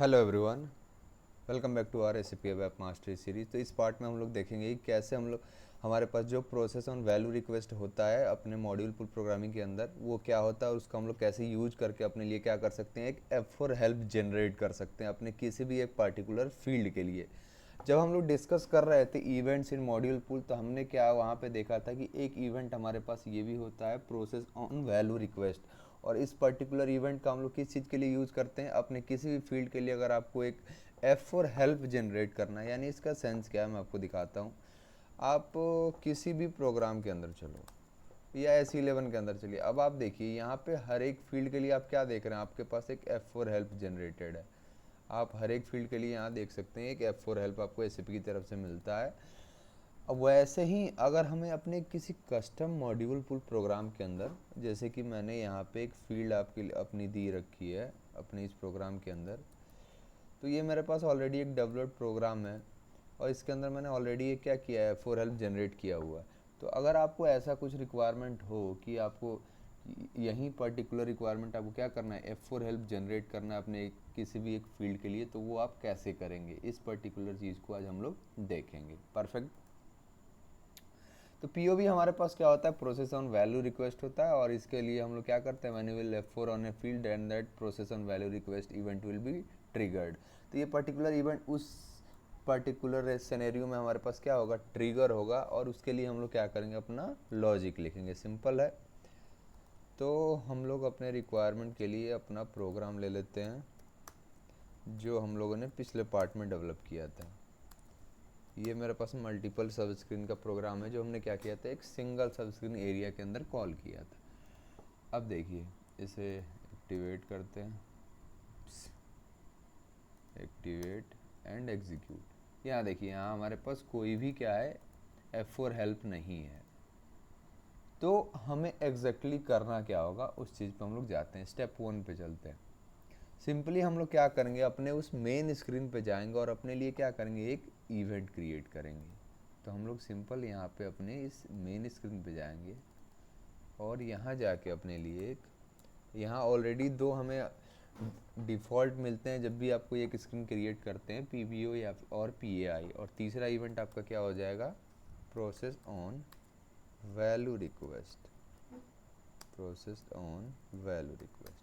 Hello everyone, welcome back to our SPA web mastery series. तो इस part में हम लोग देखेंगे कि कैसे हम लोग हमारे पास जो प्रोसेस ऑन वैल्यू रिक्वेस्ट होता है अपने मॉड्यूल पुल प्रोग्रामिंग के अंदर, वो क्या होता है और उसका हम लोग कैसे यूज करके अपने लिए क्या कर सकते हैं, एक F4 हेल्प जनरेट कर सकते हैं अपने किसी भी एक पार्टिकुलर फील्ड के लिए। जब हम लोग डिस्कस कर रहे थे इवेंट्स इन मॉड्यूल पुल, तो हमने क्या वहाँ पे देखा था कि एक इवेंट हमारे पास ये भी होता है प्रोसेस ऑन वैल्यू रिक्वेस्ट। और इस पर्टिकुलर इवेंट का हम लोग किस चीज़ के लिए यूज़ करते हैं, अपने किसी भी फील्ड के लिए अगर आपको एक F4 हेल्प जनरेट करना है। यानी इसका सेंस क्या है मैं आपको दिखाता हूँ। आप किसी भी प्रोग्राम के अंदर चलो या S11 के अंदर चलिए। अब आप देखिए यहाँ पे हर एक फील्ड के लिए आप क्या देख रहे हैं, आपके पास एक F4 हेल्प जनरेटेड है। आप हर एक फील्ड के लिए यहाँ देख सकते हैं एक F4 हेल्प आपको एसएपी की तरफ से मिलता है। अब वैसे ही अगर हमें अपने किसी कस्टम मॉड्यूल पुल प्रोग्राम के अंदर, जैसे कि मैंने यहाँ पे एक फील्ड आपके लिए अपनी दी रखी है अपने इस प्रोग्राम के अंदर, तो ये मेरे पास ऑलरेडी एक डेवलप्ड प्रोग्राम है और इसके अंदर मैंने ऑलरेडी ये क्या किया है, फोर हेल्प जनरेट किया हुआ है। तो अगर आपको ऐसा कुछ रिक्वायरमेंट हो कि आपको यहीं पर्टिकुलर रिक्वायरमेंट आपको क्या करना है, F4 हेल्प जनरेट करना है अपने किसी भी एक फील्ड के लिए, तो वो आप कैसे करेंगे, इस पर्टिकुलर चीज़ को आज हम लोग देखेंगे। परफेक्ट। तो पीओवी हमारे पास क्या होता है, प्रोसेस ऑन वैल्यू रिक्वेस्ट होता है। और इसके लिए हम लोग क्या करते हैं, मैंने will F4 on a field and that process on value request event will be triggered. तो ये पर्टिकुलर इवेंट उस पर्टिकुलर सिनेरियो में हमारे पास क्या होगा, ट्रिगर होगा। और उसके लिए हम लोग क्या करेंगे, अपना लॉजिक लिखेंगे। सिंपल है। तो हम लोग अपने रिक्वायरमेंट के लिए अपना प्रोग्राम ले लेते हैं जो हम लोगों ने पिछले पार्ट में डेवलप किया था। ये मेरे पास मल्टीपल सब स्क्रीन का प्रोग्राम है जो हमने क्या किया था, एक सिंगल सब स्क्रीन एरिया के अंदर कॉल किया था। अब देखिए इसे एक्टिवेट करते हैं, एक्टिवेट एंड एग्जीक्यूट। यहाँ देखिए यहाँ हमारे पास कोई भी क्या है, F4 हेल्प नहीं है। तो हमें एग्जैक्टली करना क्या होगा, उस चीज़ पे हम लोग जाते हैं। स्टेप 1 पे चलते हैं। सिंपली हम लोग क्या करेंगे, अपने उस मेन स्क्रीन पे जाएंगे और अपने लिए क्या करेंगे, एक इवेंट क्रिएट करेंगे। तो हम लोग सिंपल यहाँ पे अपने इस मेन स्क्रीन पे जाएंगे और यहाँ जाके अपने लिए एक, यहाँ ऑलरेडी दो हमें डिफ़ॉल्ट मिलते हैं जब भी आप कोई एक स्क्रीन क्रिएट करते हैं, PBO या और PAI। और तीसरा इवेंट आपका क्या हो जाएगा, process on value request, process on value request.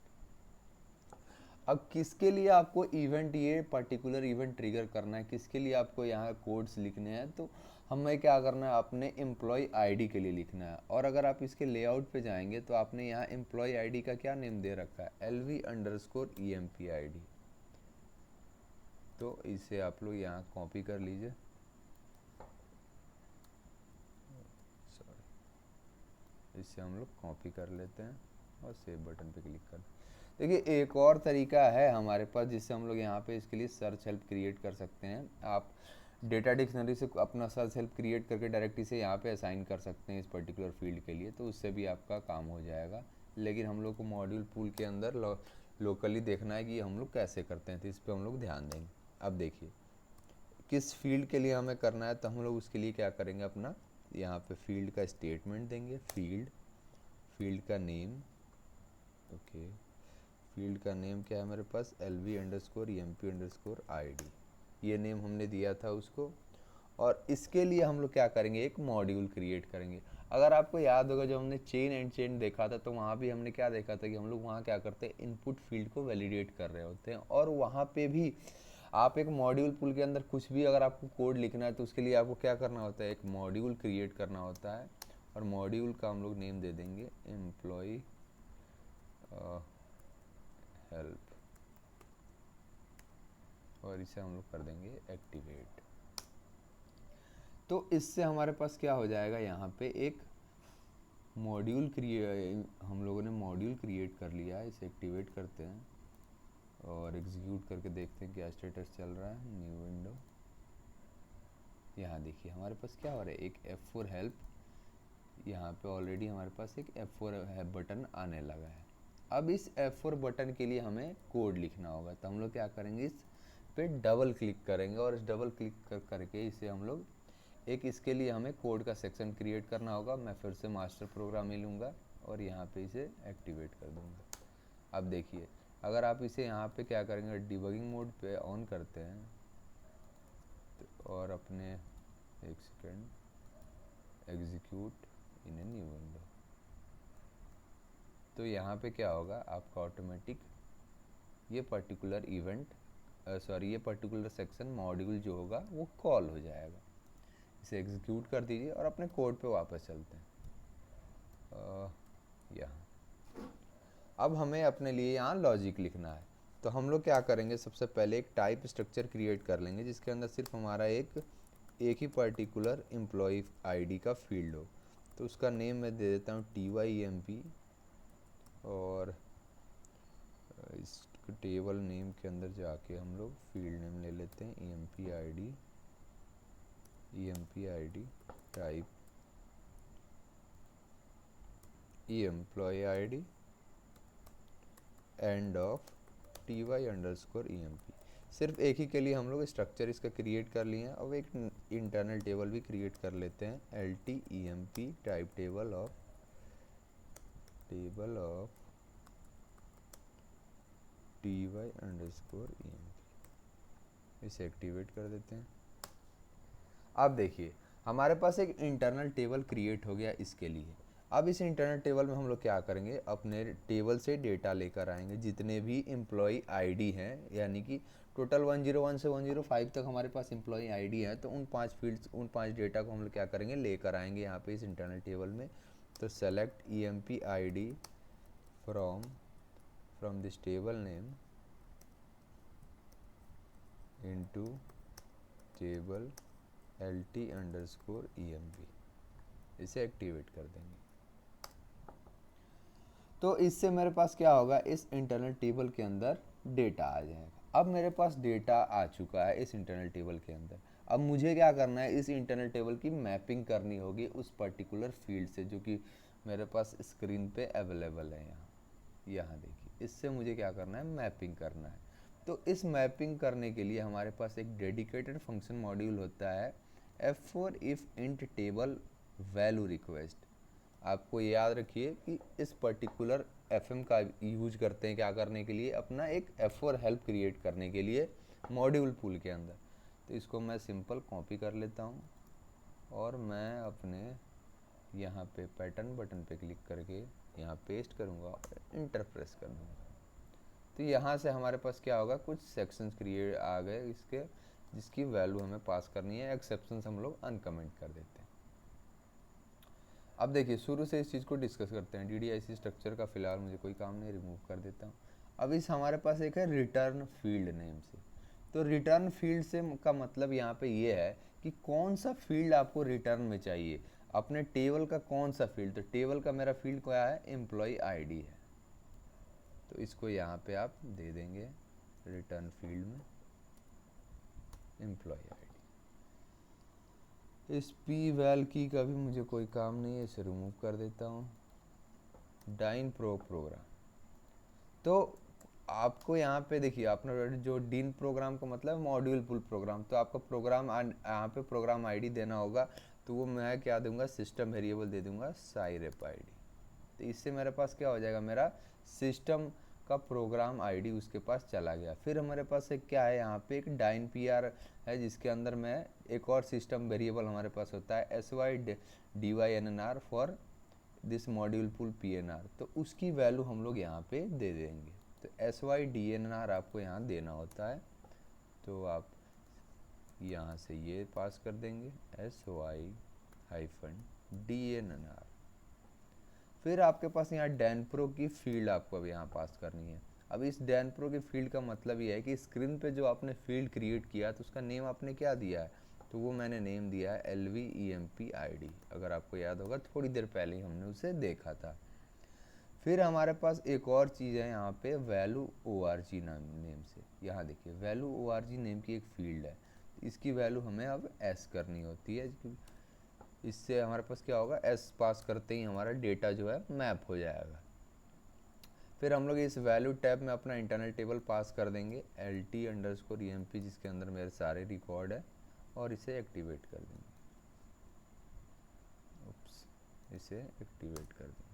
अब किसके लिए आपको इवेंट, ये पर्टिकुलर इवेंट ट्रिगर करना है, किसके लिए आपको यहाँ कोड्स लिखने हैं, तो हमें क्या करना है, अपने एम्प्लॉय आईडी के लिए लिखना है। और अगर आप इसके लेआउट पे जाएंगे तो आपने यहाँ एम्प्लॉय आईडी का क्या नेम दे रखा है, LV_EMP ID। तो इसे आप लोग यहाँ कॉपी कर लीजिए, सॉरी, इसे हम लोग कॉपी कर लेते हैं और सेव बटन पे क्लिक कर। देखिए एक और तरीका है हमारे पास जिससे हम लोग यहाँ पे इसके लिए सर्च हेल्प क्रिएट कर सकते हैं। आप डेटा डिक्शनरी से अपना सर्च हेल्प क्रिएट करके डायरेक्ट इसे यहाँ पे असाइन कर सकते हैं इस पर्टिकुलर फील्ड के लिए, तो उससे भी आपका काम हो जाएगा। लेकिन हम लोग को मॉड्यूल पूल के अंदर लोकली देखना है कि हम लोग कैसे करते हैं, तो इस पर हम लोग ध्यान देंगे। अब देखिए किस फील्ड के लिए हमें करना है, तो हम लोग उसके लिए क्या करेंगे, अपना यहाँ पे फील्ड का स्टेटमेंट देंगे। फील्ड का नेम, ओके, फील्ड का नेम क्या है मेरे पास, LV_EMP_ID, ये नेम हमने दिया था उसको। और इसके लिए हम लोग क्या करेंगे, एक मॉड्यूल क्रिएट करेंगे। अगर आपको याद होगा जब हमने चेन एंड चेन देखा था, तो वहाँ भी हमने क्या देखा था कि हम लोग वहाँ क्या करते हैं, इनपुट फील्ड को वैलिडेट कर रहे होते हैं। और वहाँ पे भी आप एक मॉड्यूल पुल के अंदर कुछ भी अगर आपको कोड लिखना है, तो उसके लिए आपको क्या करना होता है, एक मॉड्यूल क्रिएट करना होता है। और मॉड्यूल का हम लोग नेम दे देंगे एम्प्लॉय हेल्प, और इसे हम लोग कर देंगे एक्टिवेट। तो इससे हमारे पास क्या हो जाएगा, यहाँ पे एक मॉड्यूल हम लोगों ने मॉड्यूल क्रिएट कर लिया है। इसे एक्टिवेट करते हैं और एग्जीक्यूट करके देखते हैं क्या स्टेटस चल रहा है। न्यू विंडो, यहाँ देखिए हमारे पास क्या हो रहा है, एक F4 हेल्प, यहाँ पे ऑलरेडी हमारे पास एक F4 बटन आने लगा है। अब इस F4 बटन के लिए हमें कोड लिखना होगा, तो हम लोग क्या करेंगे, इस पे डबल क्लिक करेंगे और इस डबल क्लिक करके इसे हम लोग एक, इसके लिए हमें कोड का सेक्शन क्रिएट करना होगा। मैं फिर से मास्टर प्रोग्राम ही लूँगा और यहाँ पे इसे एक्टिवेट कर दूँगा। अब देखिए अगर आप इसे यहाँ पे क्या करेंगे, डिबगिंग मोड पे ऑन करते हैं और अपने एक second execute in a new window, तो यहाँ पे क्या होगा, आपका ऑटोमेटिक ये पर्टिकुलर इवेंट ये पर्टिकुलर सेक्शन मॉड्यूल जो होगा वो कॉल हो जाएगा। इसे एग्जीक्यूट कर दीजिए और अपने कोड पे वापस चलते हैं। यहाँ अब हमें अपने लिए यहाँ लॉजिक लिखना है, तो हम लोग क्या करेंगे, सबसे पहले एक टाइप स्ट्रक्चर क्रिएट कर लेंगे जिसके अंदर सिर्फ हमारा एक ही पर्टिकुलर एम्प्लॉय आईडी का फील्ड हो। तो उसका नेम मैं दे देता हूँ TYEMP, और इस टेबल नेम के अंदर जाके हम लोग फील्ड नेम ले लेते हैं EMP ID type employ ID end of TY_EMP। सिर्फ एक ही के लिए हम लोग स्ट्रक्चर इसका क्रिएट कर लिए हैं। अब एक इंटरनल टेबल भी क्रिएट कर लेते हैं, LTEMP type table of TY_EMP। इसे एक्टिवेट कर देते हैं। अब देखिए हमारे पास एक इंटरनल टेबल क्रिएट हो गया इसके लिए। अब इस इंटरनल टेबल में हम लोग क्या करेंगे, अपने टेबल से डेटा लेकर आएंगे, जितने भी एम्प्लॉय आईडी हैं, यानी कि टोटल 101 से 105 तक हमारे पास एम्प्लॉय आईडी है, तो उन 5 फील्ड्स, उन 5 डेटा को हम लोग क्या करेंगे, लेकर आएंगे यहाँ पे इस इंटरनल टेबल में। तो select EMP ID from this table name into table LT_EMP। इसे एक्टिवेट कर देंगे। तो इससे मेरे पास क्या होगा, इस इंटरनल टेबल के अंदर डेटा आ जाएगा। अब मेरे पास डेटा आ चुका है इस इंटरनल टेबल के अंदर। अब मुझे क्या करना है, इस इंटरनल टेबल की मैपिंग करनी होगी उस पर्टिकुलर फील्ड से जो कि मेरे पास स्क्रीन पे अवेलेबल है। यहाँ देखिए, इससे मुझे क्या करना है, मैपिंग करना है। तो इस मैपिंग करने के लिए हमारे पास एक डेडिकेटेड फंक्शन मॉड्यूल होता है, F4 if int table value request. आपको याद रखिए कि इस पर्टिकुलर FM का यूज करते हैं क्या करने के लिए, अपना एक F4 हेल्प क्रिएट करने के लिए मॉड्यूल पूल के अंदर। तो इसको मैं सिंपल कॉपी कर लेता हूँ और मैं अपने यहाँ पे पैटर्न बटन पे क्लिक करके यहाँ पेस्ट करूँगा और इंटर प्रेस कर दूँगा। तो यहाँ से हमारे पास क्या होगा, कुछ सेक्शंस क्रिएट आ गए इसके, जिसकी वैल्यू हमें पास करनी है। एक्सेप्शंस हम लोग अनकमेंट कर देते हैं। अब देखिए शुरू से इस चीज़ को डिस्कस करते हैं। DDIC स्ट्रक्चर का फिलहाल मुझे कोई काम नहीं, रिमूव कर देता हूँ। अब इस हमारे पास एक है रिटर्न फील्ड नेम से। तो रिटर्न फील्ड से का मतलब यहाँ पे ये है कि कौन सा फील्ड आपको रिटर्न में चाहिए, अपने टेबल का कौन सा फील्ड। तो टेबल का मेरा फील्ड क्या है, एम्प्लॉय ID है, तो इसको यहाँ पे आप दे देंगे रिटर्न फील्ड में एम्प्लॉय ID। इस पी वैल की का भी मुझे कोई काम नहीं है, इसे रिमूव कर देता हूँ। डाइन प्रोग्राम, तो आपको यहाँ पे देखिए, आपने जो डीन प्रोग्राम का मतलब मॉड्यूल पुल प्रोग्राम, तो आपका प्रोग्राम यहाँ पे प्रोग्राम आईडी देना होगा। तो वो मैं क्या दूंगा, सिस्टम वेरिएबल दे दूंगा scirep ID। तो इससे मेरे पास क्या हो जाएगा, मेरा सिस्टम का प्रोग्राम आईडी उसके पास चला गया। फिर हमारे पास एक क्या है, यहाँ पे एक डाइन PR है, जिसके अंदर मैं एक और सिस्टम वेरिएबल हमारे पास होता है SYDYNNR for this module pool PNR। तो उसकी वैल्यू हम लोग यहाँ पे दे देंगे। तो SYDNNR आपको यहाँ देना होता है, तो आप यहाँ से ये पास कर देंगे SY-DNNR। फिर आपके पास यहाँ डैनप्रो की फील्ड आपको अब यहाँ पास करनी है। अब इस डैनप्रो की फील्ड का मतलब ये है कि स्क्रीन पे जो आपने फील्ड क्रिएट किया तो उसका नेम आपने क्या दिया है, तो वो मैंने नेम दिया है LVEMP ID। अगर आपको याद होगा थोड़ी देर पहले ही हमने उसे देखा था। फिर हमारे पास एक और चीज़ है यहाँ पे वैल्यू ORG नेम से। यहाँ देखिए वैल्यू ORG नेम की एक फील्ड है, इसकी वैल्यू हमें अब S करनी होती है। इससे हमारे पास क्या होगा, S पास करते ही हमारा डेटा जो है मैप हो जाएगा। फिर हम लोग इस वैल्यू टैब में अपना इंटरनल टेबल पास कर देंगे LT_EMP, जिसके अंदर मेरे सारे रिकॉर्ड है, और इसे एक्टिवेट कर देंगे। इसे एक्टिवेट कर देंगे।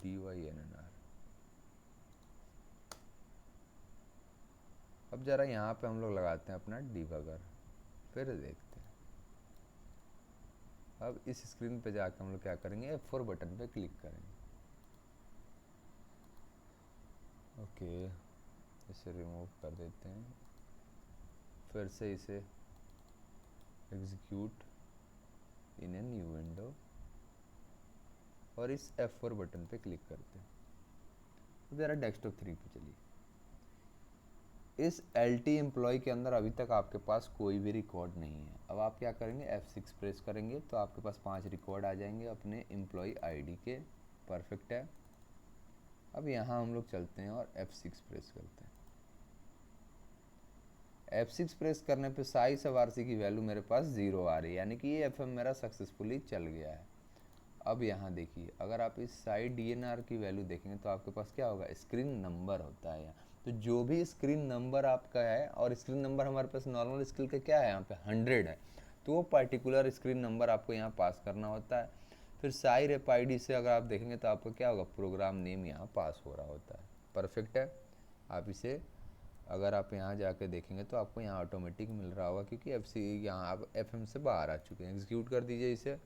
dynr। अब ज़रा यहाँ पे हम लोग लगाते हैं अपना डिबगर, फिर देखते हैं। अब इस स्क्रीन पे जाकर हम लोग क्या करेंगे, F4 बटन पे क्लिक करेंगे। ओके, इसे रिमूव कर देते हैं, फिर से इसे execute in a new window और इस F4 बटन पे क्लिक करते हैं। अब ज़रा डेस्कटॉप 3 पे चलिए। इस LT एम्प्लॉय के अंदर अभी तक आपके पास कोई भी रिकॉर्ड नहीं है। अब आप क्या करेंगे, F6 प्रेस करेंगे तो आपके पास 5 रिकॉर्ड आ जाएंगे अपने एम्प्लॉय ID के। परफेक्ट है। अब यहाँ हम लोग चलते हैं और F6 प्रेस करते हैं। F6 प्रेस करने पे साइज ऑफ RC की वैल्यू मेरे पास 0 आ रही है, यानी कि ये FM मेरा सक्सेसफुली चल गया है। अब यहाँ देखिए, अगर आप इस साइड DNR की वैल्यू देखेंगे तो आपके पास क्या होगा, स्क्रीन नंबर होता है यहाँ। तो जो भी स्क्रीन नंबर आपका है, और स्क्रीन नंबर हमारे पास नॉर्मल स्किल का क्या है, यहाँ पे 100 है, तो वो पर्टिकुलर स्क्रीन नंबर आपको यहाँ पास करना होता है। फिर साई रेप ID से अगर आप देखेंगे तो आपको क्या होगा, प्रोग्राम नेम यहाँ पास हो रहा होता है। परफेक्ट है। आप इसे अगर आप यहाँ जाके देखेंगे तो आपको यहाँ ऑटोमेटिक मिल रहा होगा, क्योंकि FC यहाँ आप FM से बाहर आ चुके हैं। एग्जीक्यूट कर दीजिए इसे,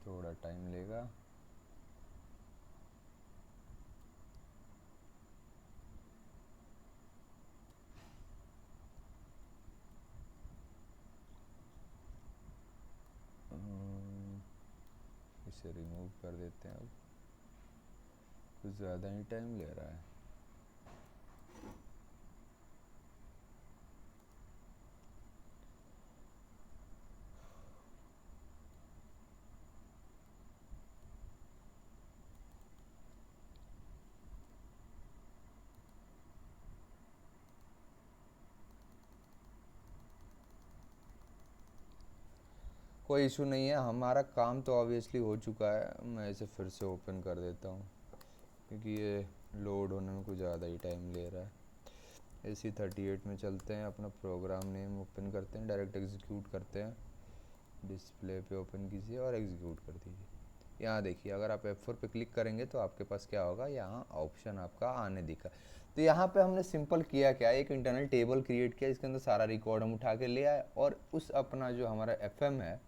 थोड़ा टाइम लेगा। इसे रिमूव कर देते हैं। अब कुछ ज़्यादा ही टाइम ले रहा है। कोई इशू नहीं है, हमारा काम तो ऑब्वियसली हो चुका है। मैं इसे फिर से ओपन कर देता हूँ, क्योंकि ये लोड होने में कुछ ज़्यादा ही टाइम ले रहा है। AC38 में चलते हैं, अपना प्रोग्राम नेम ओपन करते हैं, डायरेक्ट एग्जीक्यूट करते हैं। डिस्प्ले पे ओपन कीजिए और एग्जीक्यूट कर दीजिए। यहाँ देखिए, अगर आप F4 पे क्लिक करेंगे तो आपके पास क्या होगा, यहाँ ऑप्शन आपका आने दिखा। तो यहाँ पे हमने सिंपल किया क्या, एक इंटरनल टेबल क्रिएट किया, इसके अंदर सारा रिकॉर्ड हम उठा के ले आए, और उस अपना जो हमारा FM है,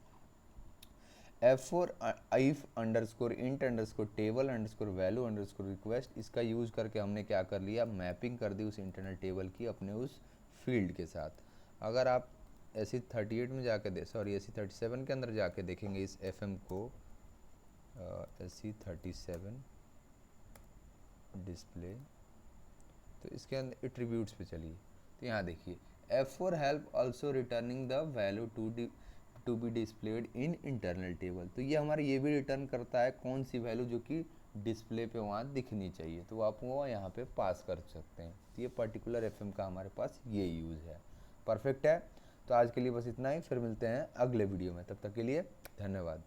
F4 if underscore int underscore table underscore value underscore request, इसका यूज़ करके हमने क्या कर लिया, मैपिंग कर दी उस इंटरनल टेबल की अपने उस फील्ड के साथ। अगर आप AC38 में जाके AC37 के अंदर जाके देखेंगे इस FM को, AC37 डिस्प्ले, तो इसके अंदर एट्रीब्यूट्स पे चलिए। तो यहाँ देखिए, F4 help also returning the value to be displayed in internal table. तो ये हमारा ये भी रिटर्न करता है कौन सी वैल्यू जो कि डिस्प्ले पे वहाँ दिखनी चाहिए, तो आप वो यहाँ पे पास कर सकते हैं। तो ये पर्टिकुलर FM का हमारे पास ये यूज़ है। परफेक्ट है। तो आज के लिए बस इतना ही, फिर मिलते हैं अगले वीडियो में, तब तक के लिए धन्यवाद।